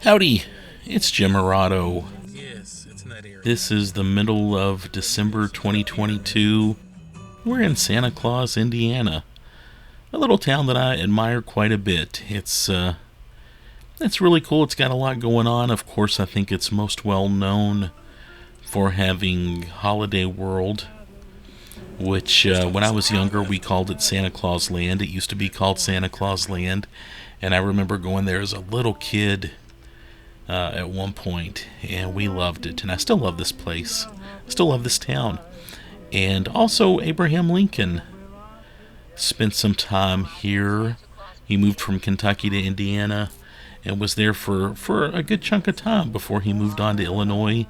Howdy, it's Jim Murado. Yes, it's in that area. This is the middle of December 2022. We're in Santa Claus, Indiana, a little town that I admire quite a bit. It's really cool. It's got a lot going on. Of course, I think it's most well known for having Holiday World, which when I was younger we called it Santa Claus Land. It used to be called Santa Claus Land, and I remember going there as a little kid at one point, and we loved it. And I still love this place, still love this town. And also, Abraham Lincoln spent some time here. He moved from Kentucky to Indiana and was there for a good chunk of time before he moved on to Illinois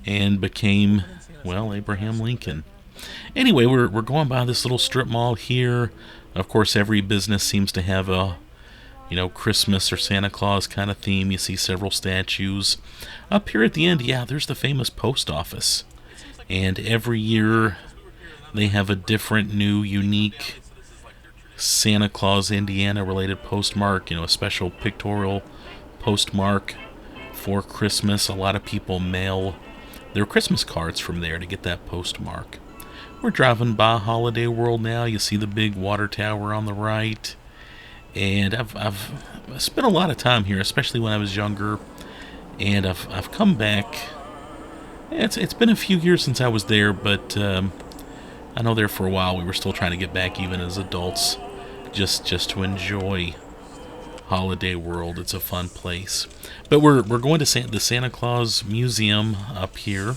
and became, well, Abraham Lincoln. Anyway, we're going by this little strip mall here. Of course, every business seems to have a Christmas or Santa Claus kind of theme. You see several statues. Up here at the end, yeah, there's the famous post office. And every year they have a different, new, unique Santa Claus Indiana related postmark, a special pictorial postmark for Christmas. A lot of people mail their Christmas cards from there to get that postmark. We're driving by Holiday World now. You see the big water tower on the right. And I've spent a lot of time here, especially when I was younger, and I've come back. It's been a few years since I was there, but I know there for a while we were still trying to get back, even as adults, just to enjoy Holiday World. It's a fun place. But we're going to the Santa Claus Museum up here,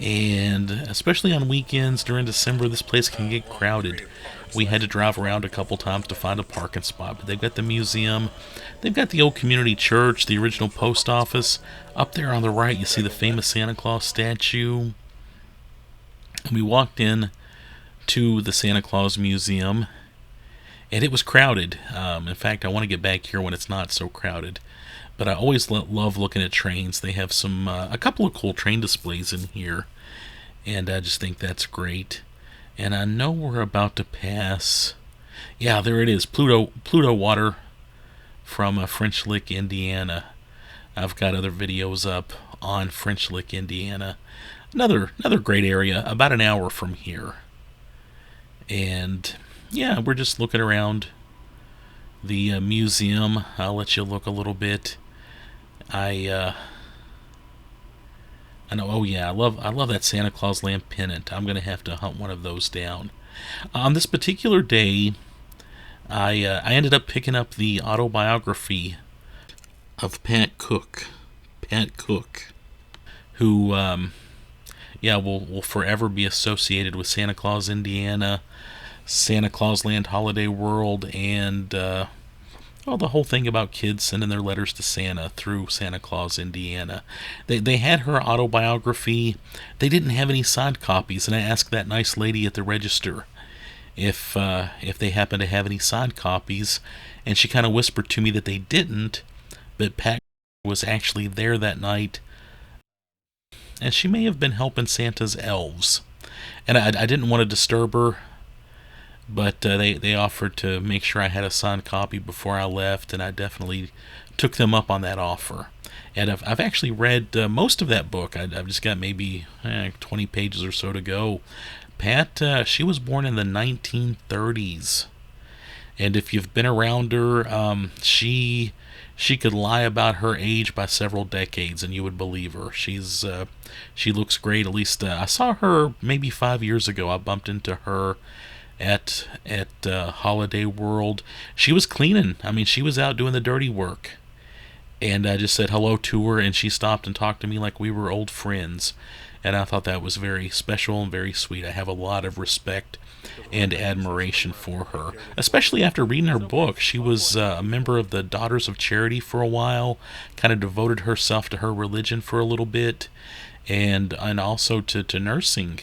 and especially on weekends during December, this place can get crowded. We had to drive around a couple times to find a parking spot, but they've got the museum, they've got the old community church, the original post office. Up there on the right, you see the famous Santa Claus statue. And we walked in to the Santa Claus Museum, and it was crowded. In fact, I want to get back here when it's not so crowded. But I always love looking at trains. They have a couple of cool train displays in here, and I just think that's great. And I know we're about to pass. Yeah, there it is, Pluto Water from French Lick, Indiana. I've got other videos up on French Lick, Indiana. Another great area, about an hour from here. And yeah, we're just looking around the museum. I'll let you look a little bit. I know. Oh yeah, I love that Santa Claus lamp pennant. I'm gonna have to hunt one of those down. On this particular day, I ended up picking up the autobiography of Pat Cook. Pat Cook, who yeah, will forever be associated with Santa Claus Indiana, Santa Claus Land Holiday World, and the whole thing about kids sending their letters to Santa through Santa Claus Indiana. They had her autobiography. They didn't have any signed copies, and I asked that nice lady at the register if they happened to have any signed copies, and she kind of whispered to me that they didn't, but Pat was actually there that night, and she may have been helping Santa's elves. And I didn't want to disturb her, but they offered to make sure I had a signed copy before I left, and I definitely took them up on that offer. And I've actually read most of that book. I've just got maybe 20 pages or so to go. Pat, she was born in the 1930s, and if you've been around her, she could lie about her age by several decades, and you would believe her. She looks great. At least I saw her maybe 5 years ago. I bumped into her at Holiday World. She was cleaning. I mean, she was out doing the dirty work, and I just said hello to her, and she stopped and talked to me like we were old friends. And I thought that was very special and very sweet. I have a lot of respect and admiration for her, especially after reading her book. She was a member of the Daughters of Charity for a while, kind of devoted herself to her religion for a little bit, and also to nursing.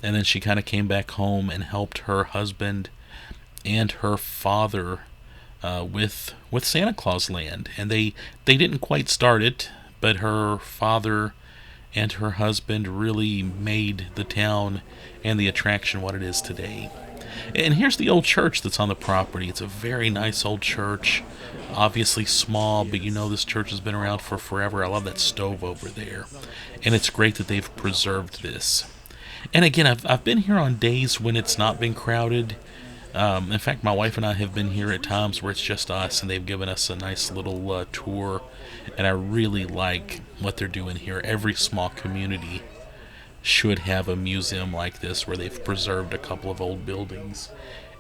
And then she kind of came back home and helped her husband and her father with Santa Claus Land. And they didn't quite start it, but her father and her husband really made the town and the attraction what it is today. And here's the old church that's on the property. It's a very nice old church, obviously small, but you know this church has been around for forever. I love that stove over there, and it's great that they've preserved this. And again, I've been here on days when it's not been crowded. In fact, my wife and I have been here at times where it's just us, and they've given us a nice little tour. And I really like what they're doing here. Every small community should have a museum like this where they've preserved a couple of old buildings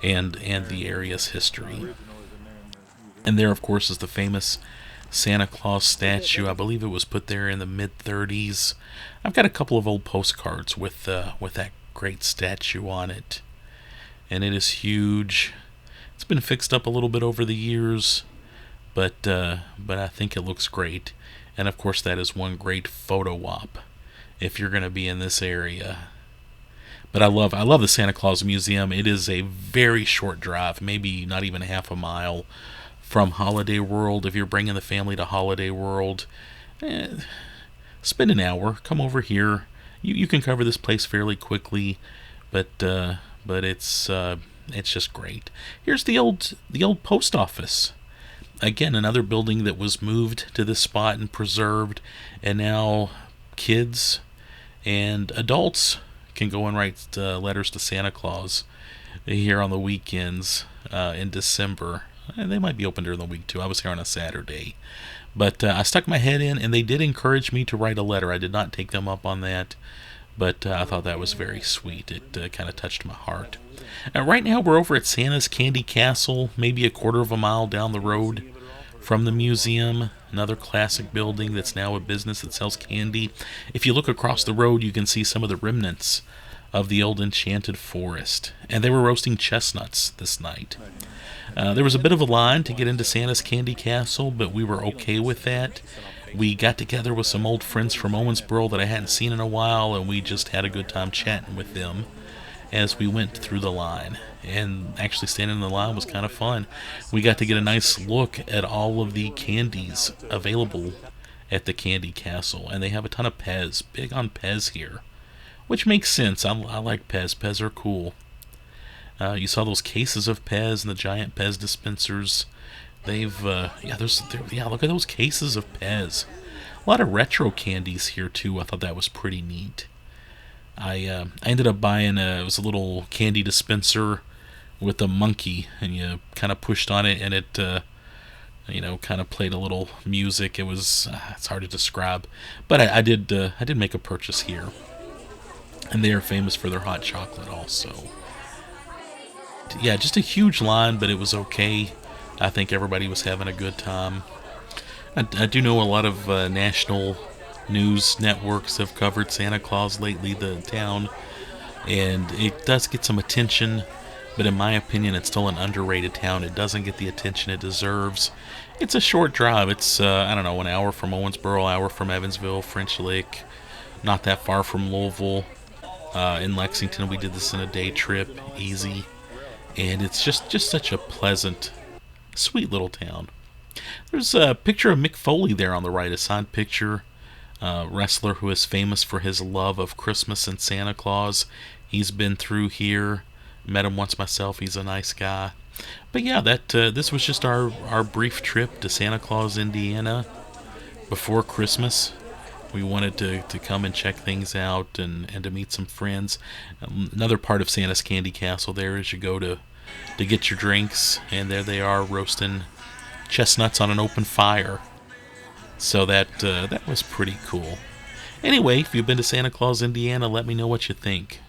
and the area's history. And there, of course, is the famous Santa Claus statue. I believe it was put there in the mid-30s. I've got a couple of old postcards with that great statue on it, and it is huge. It's been fixed up a little bit over the years, but I think it looks great. And of course, that is one great photo op if you're going to be in this area. But I love the Santa Claus Museum. It is a very short drive, maybe not even half a mile from Holiday World. If you're bringing the family to Holiday World, spend an hour, come over here. You can cover this place fairly quickly, but it's just great. Here's the old post office. Again, another building that was moved to this spot and preserved, and now kids and adults can go and write letters to Santa Claus here on the weekends in December. And they might be open during the week too. I was here on a Saturday. But I stuck my head in, and they did encourage me to write a letter. I did not take them up on that, but I thought that was very sweet. It kind of touched my heart. Right now we're over at Santa's Candy Castle, maybe a quarter of a mile down the road from the museum. Another classic building that's now a business that sells candy. If you look across the road, you can see some of the remnants of the old enchanted forest. And they were roasting chestnuts this night. There was a bit of a line to get into Santa's Candy Castle, but we were okay with that. We got together with some old friends from Owensboro that I hadn't seen in a while, and we just had a good time chatting with them as we went through the line. And actually standing in the line was kind of fun. We got to get a nice look at all of the candies available at the Candy Castle, and they have a ton of Pez. Big on Pez here, which makes sense. I like Pez. Pez are cool. You saw those cases of Pez and the giant Pez dispensers. They've look at those cases of Pez. A lot of retro candies here too. I thought that was pretty neat. I ended up buying it was a little candy dispenser with a monkey, and you kind of pushed on it, and it kind of played a little music. It was it's hard to describe, but I did make a purchase here, and they are famous for their hot chocolate also. Yeah, just a huge line, but it was okay. I think everybody was having a good time. I do know a lot of national news networks have covered Santa Claus lately, the town, and it does get some attention, but in my opinion, it's still an underrated town. It doesn't get the attention it deserves. It's a short drive. It's, an hour from Owensboro, an hour from Evansville, French Lick, not that far from Louisville. In Lexington, we did this in a day trip, easy. And it's just such a pleasant, sweet little town. There's a picture of Mick Foley there on the right, a signed picture. Wrestler who is famous for his love of Christmas and Santa Claus. He's been through here. Met him once myself. He's a nice guy. But yeah, this was just our brief trip to Santa Claus, Indiana before Christmas. We wanted to come and check things out and to meet some friends. Another part of Santa's Candy Castle there is you go to get your drinks, and there they are roasting chestnuts on an open fire. So that was pretty cool. Anyway, if you've been to Santa Claus, Indiana, let me know what you think.